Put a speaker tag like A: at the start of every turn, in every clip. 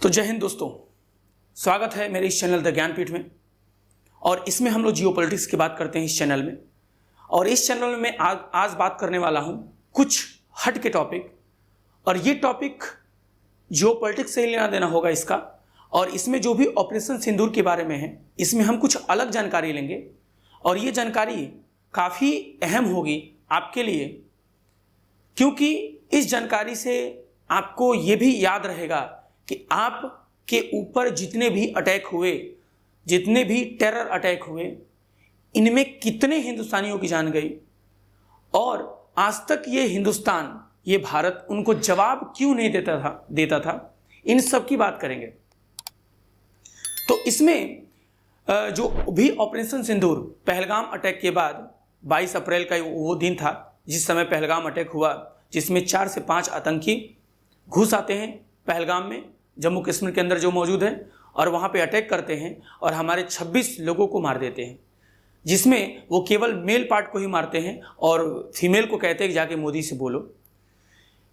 A: तो जय हिंद दोस्तों, स्वागत है मेरे इस चैनल द ज्ञानपीठ में। और इसमें हम लोग जियोपॉलिटिक्स की बात करते हैं इस चैनल में। और इस चैनल में आज बात करने वाला हूं कुछ हट के टॉपिक, और ये टॉपिक जियोपॉलिटिक्स से ही लेना देना होगा इसका। और इसमें जो भी ऑपरेशन सिंदूर के बारे में है, इसमें हम कुछ अलग जानकारी लेंगे, और ये जानकारी काफ़ी अहम होगी आपके लिए, क्योंकि इस जानकारी से आपको ये भी याद रहेगा कि आप के ऊपर जितने भी अटैक हुए, जितने भी टेरर अटैक हुए, इनमें कितने हिंदुस्तानियों की जान गई, और आज तक ये हिंदुस्तान, ये भारत उनको जवाब क्यों नहीं देता था। इन सब की बात करेंगे। तो इसमें जो भी ऑपरेशन सिंदूर पहलगाम अटैक के बाद 22 अप्रैल का वो दिन था जिस समय पहलगाम अटैक हुआ, जिसमें 4 से 5 आतंकी घुस आते हैं पहलगाम में, जम्मू कश्मीर के अंदर जो मौजूद है, और वहाँ पे अटैक करते हैं और हमारे 26 लोगों को मार देते हैं, जिसमें वो केवल मेल पार्ट को ही मारते हैं और फीमेल को कहते हैं कि जाके मोदी से बोलो।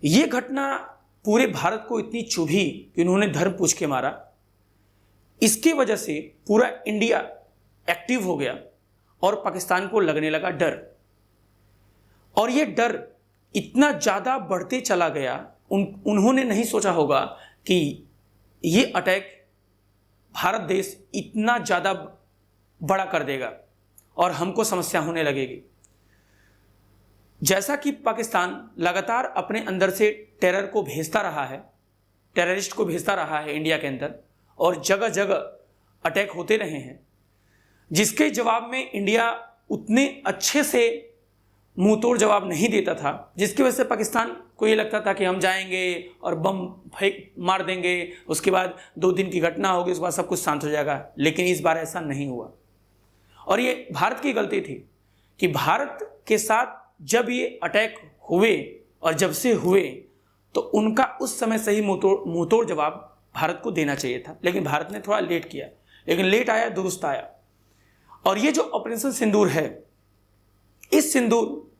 A: ये घटना पूरे भारत को इतनी चुभी कि उन्होंने धर्म पूछ के मारा। इसकी वजह से पूरा इंडिया एक्टिव हो गया और पाकिस्तान को लगने लगा डर, और ये डर इतना ज़्यादा बढ़ते चला गया। उन्होंने नहीं सोचा होगा कि ये अटैक भारत देश इतना ज़्यादा बड़ा कर देगा और हमको समस्या होने लगेगी। जैसा कि पाकिस्तान लगातार अपने अंदर से टेरर को भेजता रहा है, टेररिस्ट को भेजता रहा है इंडिया के अंदर, और जगह जगह अटैक होते रहे हैं, जिसके जवाब में इंडिया उतने अच्छे से मुंह तोड़ जवाब नहीं देता था, जिसकी वजह से पाकिस्तान को ये लगता था कि हम जाएंगे और बम फेंक मार देंगे, उसके बाद 2 दिन की घटना होगी, उसके बाद सब कुछ शांत हो जाएगा। लेकिन इस बार ऐसा नहीं हुआ, और ये भारत की गलती थी कि भारत के साथ जब ये अटैक हुए और जब से हुए, तो उनका उस समय से ही मुंह तोड़ जवाब भारत को देना चाहिए था। लेकिन भारत ने थोड़ा लेट किया, लेकिन लेट आया दुरुस्त आया। और ये जो ऑपरेशन सिंदूर है,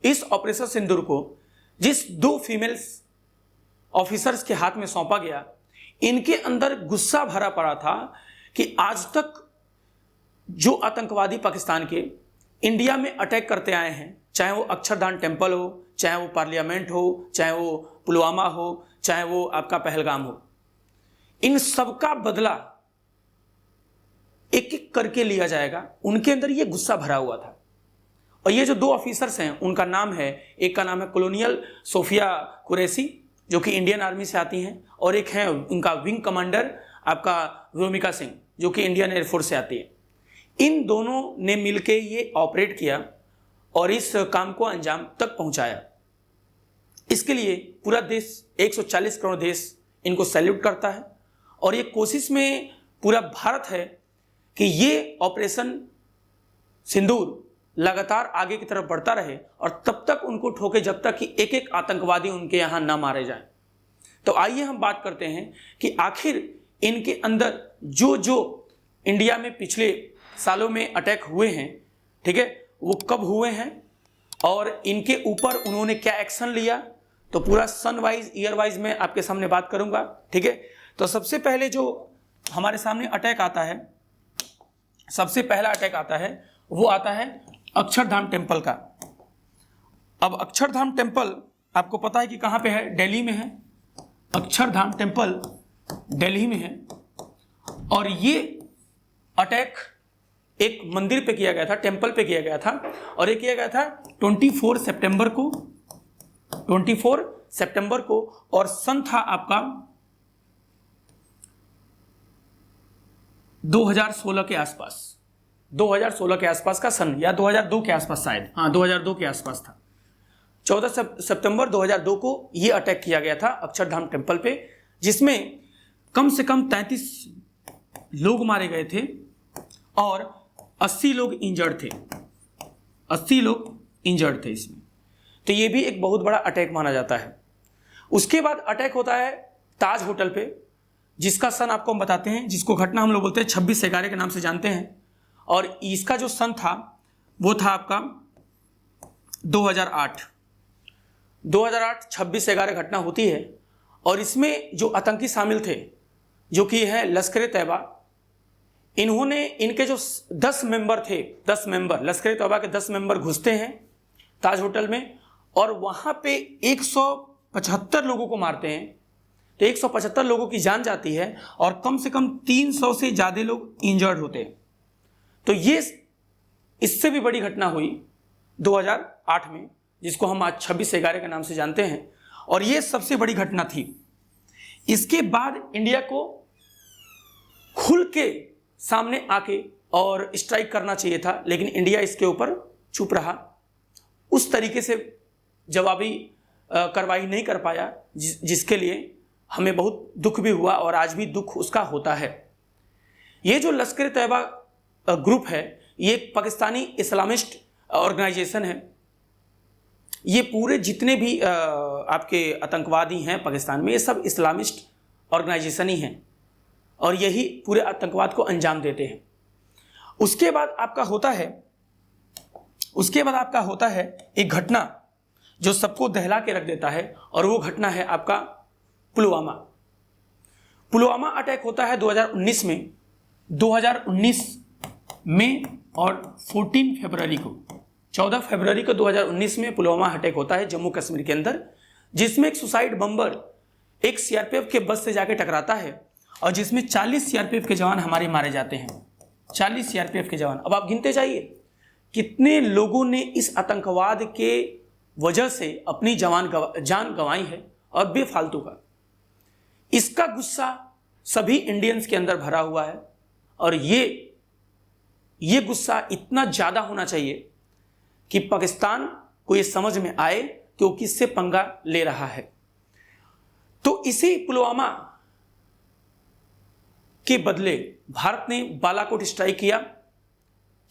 A: इस ऑपरेशन सिंदूर को जिस 2 फीमेल्स ऑफिसर्स के हाथ में सौंपा गया, इनके अंदर गुस्सा भरा पड़ा था कि आज तक जो आतंकवादी पाकिस्तान के इंडिया में अटैक करते आए हैं, चाहे वो अक्षरधाम टेम्पल हो, चाहे वो पार्लियामेंट हो, चाहे वो पुलवामा हो, चाहे वो आपका पहलगाम हो, इन सबका बदला एक एक करके लिया जाएगा। उनके अंदर ये गुस्सा भरा हुआ था। और ये जो 2 ऑफिसर्स हैं, उनका नाम है, एक का नाम है कॉलोनियल सोफिया कुरैशी, जो कि इंडियन आर्मी से आती हैं, और एक है उनका विंग कमांडर आपका रोमिका सिंह, जो कि इंडियन एयरफोर्स से आती है। इन दोनों ने मिलकर ये ऑपरेट किया और इस काम को अंजाम तक पहुंचाया। इसके लिए पूरा देश, 140 करोड़ देश इनको सैल्यूट करता है, और ये कोशिश में पूरा भारत है कि ये ऑपरेशन सिंदूर लगातार आगे की तरफ बढ़ता रहे, और तब तक उनको ठोके जब तक कि एक एक आतंकवादी उनके यहाँ ना मारे जाएं। तो आइए हम बात करते हैं कि आखिर इनके अंदर जो जो इंडिया में पिछले सालों में अटैक हुए हैं, ठीक है, वो कब हुए हैं और इनके ऊपर उन्होंने क्या एक्शन लिया। तो पूरा सन वाइज, ईयर वाइज में आपके सामने बात करूंगा, ठीक है। तो सबसे पहले जो हमारे सामने अटैक आता है, सबसे पहला अटैक आता है, वो आता है अक्षरधाम टेम्पल का। अब अक्षरधाम टेम्पल आपको पता है कि कहाँ पे है, दिल्ली में है। अक्षरधाम टेम्पल दिल्ली में है, और ये अटैक एक मंदिर पे किया गया था, टेम्पल पे किया गया था, और ये किया गया था 24 सितंबर को, 24 सितंबर को, और सन था आपका 2016 के आसपास, 2016 के आसपास का सन, या 2002 के आसपास शायद, हाँ 2002 के आसपास था। 14 सितंबर 2002 को ये अटैक किया गया था अक्षरधाम टेम्पल पे, जिसमें कम से कम 33 लोग मारे गए थे और 80 लोग इंजर्ड थे, 80 लोग इंजर्ड थे इसमें। तो ये भी एक बहुत बड़ा अटैक माना जाता है। उसके बाद अटैक होता है ताज होटल पे, जिसका सन आपको हम बताते हैं, जिसको घटना हम लोग बोलते हैं 26/11 के नाम से जानते हैं, और इसका जो सन था वो था आपका 2008। 26/11 घटना होती है, और इसमें जो आतंकी शामिल थे जो कि है लश्कर तैयबा, इन्होंने इनके जो 10 मेंबर थे, 10 मेंबर लश्कर तैयबा के 10 मेंबर घुसते हैं ताज होटल में और वहाँ पे 175 लोगों को मारते हैं। तो 175 लोगों की जान जाती है और कम से कम 300 से ज़्यादा लोग इंजर्ड होते हैं। तो ये इससे भी बड़ी घटना हुई 2008 में, जिसको हम आज 26/11 के नाम से जानते हैं, और ये सबसे बड़ी घटना थी। इसके बाद इंडिया को खुल के सामने आके और स्ट्राइक करना चाहिए था, लेकिन इंडिया इसके ऊपर चुप रहा, उस तरीके से जवाबी कार्रवाई नहीं कर पाया, जिसके लिए हमें बहुत दुख भी हुआ और आज भी दुख उसका होता है। ये जो लश्कर तैयबा ग्रुप है, ये एक पाकिस्तानी इस्लामिस्ट ऑर्गेनाइजेशन है। ये पूरे जितने भी आपके आतंकवादी हैं पाकिस्तान में, ये सब इस्लामिस्ट ऑर्गेनाइजेशन ही हैं और यही पूरे आतंकवाद को अंजाम देते हैं। उसके बाद आपका होता है एक घटना जो सबको दहला के रख देता है, और वो घटना है आपका पुलवामा अटैक होता है 2019 में और 14 फरवरी को 2019 में पुलवामा अटैक होता है जम्मू कश्मीर के अंदर, जिसमें एक सुसाइड बम्बर एक सीआरपीएफ के बस से जाके टकराता है और जिसमें 40 सीआरपीएफ के जवान हमारे मारे जाते हैं। 40 सीआरपीएफ के जवान। अब आप गिनते जाइए कितने लोगों ने इस आतंकवाद के वजह से अपनी जान गंवाई है, और बेफालतू का इसका गुस्सा सभी इंडियंस के अंदर भरा हुआ है। और ये गुस्सा इतना ज़्यादा होना चाहिए कि पाकिस्तान को ये समझ में आए कि वो किससे पंगा ले रहा है। तो इसी पुलवामा के बदले भारत ने बालाकोट स्ट्राइक किया।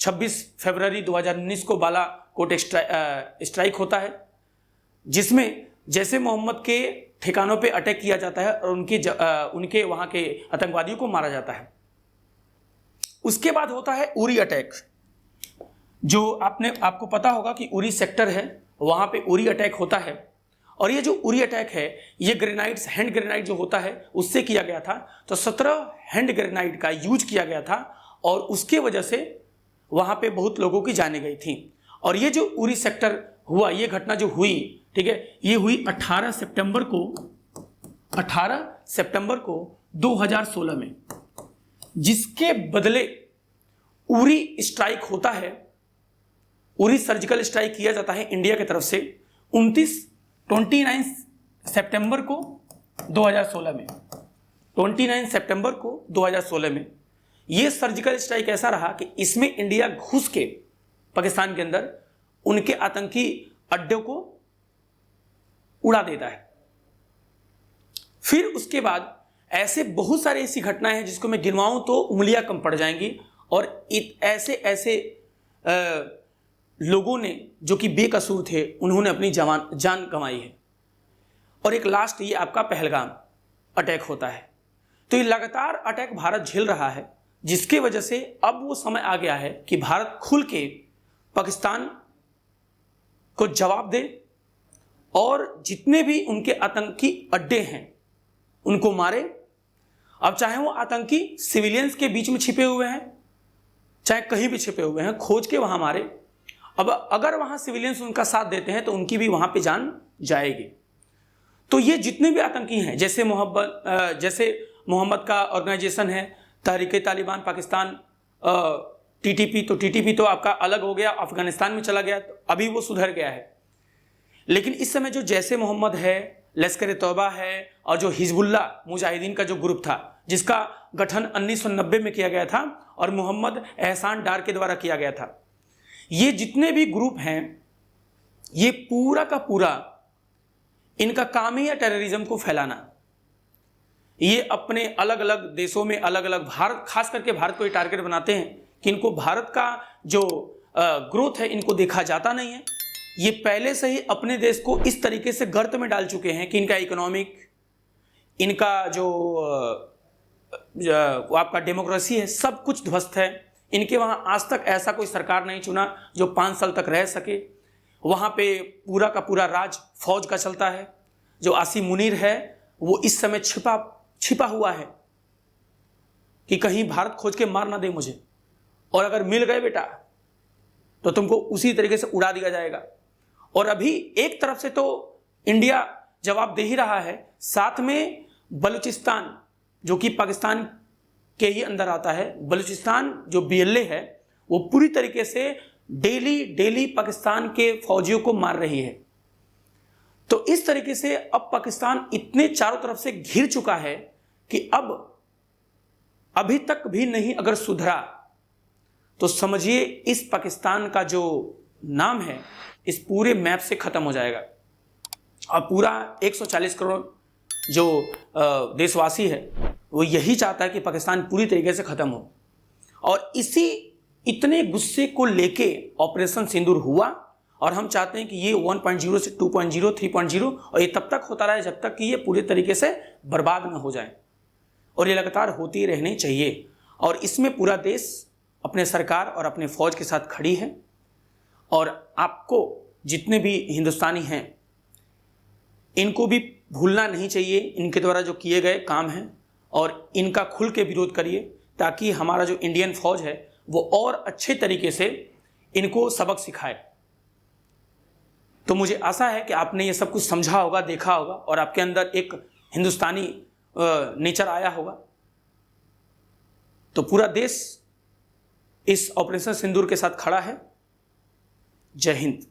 A: 26 फरवरी 2019 को बालाकोट स्ट्राइक होता है, जिसमें जैसे मोहम्मद के ठिकानों पे अटैक किया जाता है और उनके वहां के आतंकवादियों को मारा जाता है। उसके बाद होता है उरी अटैक, जो आपको पता होगा कि उरी सेक्टर है, वहां पे उरी अटैक होता है। और ये जो उरी अटैक है, ये ग्रेनाइड्स, हैंड ग्रेनाइड जो होता है उससे किया गया था। तो 17 हैंड ग्रेनाइड का यूज किया गया था और उसके वजह से वहां पे बहुत लोगों की जानें गई थी। और ये जो उरी सेक्टर हुआ, ये घटना जो हुई, ठीक है, ये हुई 18 सितंबर को 2016 में, जिसके बदले उरी स्ट्राइक होता है, उरी सर्जिकल स्ट्राइक किया जाता है इंडिया की तरफ से 29 सितंबर को 2016 में। 29 सितंबर को 2016 में ये सर्जिकल स्ट्राइक ऐसा रहा कि इसमें इंडिया घुस के पाकिस्तान के अंदर उनके आतंकी अड्डों को उड़ा देता है। फिर उसके बाद ऐसे बहुत सारी ऐसी घटनाएं हैं जिसको मैं गिनवाऊं तो उंगलियां कम पड़ जाएंगी, और ऐसे लोगों ने जो कि बेकसूर थे, उन्होंने अपनी जान गंवाई है। और एक लास्ट ये आपका पहलगाम अटैक होता है। तो ये लगातार अटैक भारत झेल रहा है, जिसकी वजह से अब वो समय आ गया है कि भारत खुल के पाकिस्तान को जवाब दे और जितने भी उनके आतंकी अड्डे हैं उनको मारे। अब चाहे वो आतंकी सिविलियंस के बीच में छिपे हुए हैं, चाहे कहीं भी छिपे हुए हैं, खोज के वहां मारे। अब अगर वहां सिविलियंस उनका साथ देते हैं तो उनकी भी वहां पे जान जाएगी। तो ये जितने भी आतंकी हैं, जैसे मोहम्मद का ऑर्गेनाइजेशन है तहरीक-ए-तालिबान पाकिस्तान, टीटीपी, तो टीटीपी तो आपका अलग हो गया, अफगानिस्तान में चला गया, तो अभी वो सुधर गया है। लेकिन इस समय जो जैसे मोहम्मद है, लश्कर तौबा है, और जो हिजबुल्लाह मुजाहिदीन का जो ग्रुप था, जिसका गठन 1990 में किया गया था और मोहम्मद एहसान डार के द्वारा किया गया था, ये जितने भी ग्रुप हैं, ये पूरा का पूरा इनका काम ही है टेररिज्म को फैलाना। ये अपने अलग अलग देशों में अलग अलग, भारत, खास करके भारत को ये टारगेट बनाते हैं कि इनको भारत का जो ग्रोथ है इनको देखा जाता नहीं है। ये पहले से ही अपने देश को इस तरीके से गर्त में डाल चुके हैं कि इनका इकोनॉमिक, इनका जो आपका डेमोक्रेसी है, सब कुछ ध्वस्त है। इनके वहाँ आज तक ऐसा कोई सरकार नहीं चुना जो 5 साल तक रह सके। वहाँ पे पूरा का पूरा राज फौज का चलता है। जो आसिम मुनीर है वो इस समय छिपा हुआ है, कि कहीं भारत खोज के मार ना दे मुझे, और अगर मिल गए बेटा तो तुमको उसी तरीके से उड़ा दिया जाएगा। और अभी एक तरफ से तो इंडिया जवाब दे ही रहा है, साथ में बलूचिस्तान जो कि पाकिस्तान के ही अंदर आता है, बलूचिस्तान जो BLA है वो पूरी तरीके से डेली पाकिस्तान के फौजियों को मार रही है। तो इस तरीके से अब पाकिस्तान इतने चारों तरफ से घिर चुका है कि अब अभी तक भी नहीं अगर सुधरा तो समझिए इस पाकिस्तान का जो नाम है इस पूरे मैप से खत्म हो जाएगा। और पूरा 140 करोड़ जो देशवासी है वो यही चाहता है कि पाकिस्तान पूरी तरीके से खत्म हो। और इसी इतने गुस्से को लेके ऑपरेशन सिंदूर हुआ, और हम चाहते हैं कि ये 1.0 से 2.0, 3.0 और ये तब तक होता रहे जब तक कि ये पूरे तरीके से बर्बाद ना हो जाए, और ये लगातार होती रहनी चाहिए। और इसमें पूरा देश अपने सरकार और अपने फौज के साथ खड़ी है। और आपको जितने भी हिंदुस्तानी हैं इनको भी भूलना नहीं चाहिए इनके द्वारा जो किए गए काम हैं, और इनका खुल के विरोध करिए ताकि हमारा जो इंडियन फौज है वो और अच्छे तरीके से इनको सबक सिखाए। तो मुझे आशा है कि आपने ये सब कुछ समझा होगा, देखा होगा, और आपके अंदर एक हिंदुस्तानी नेचर आया होगा। तो पूरा देश इस ऑपरेशन सिंदूर के साथ खड़ा है। जय हिंद।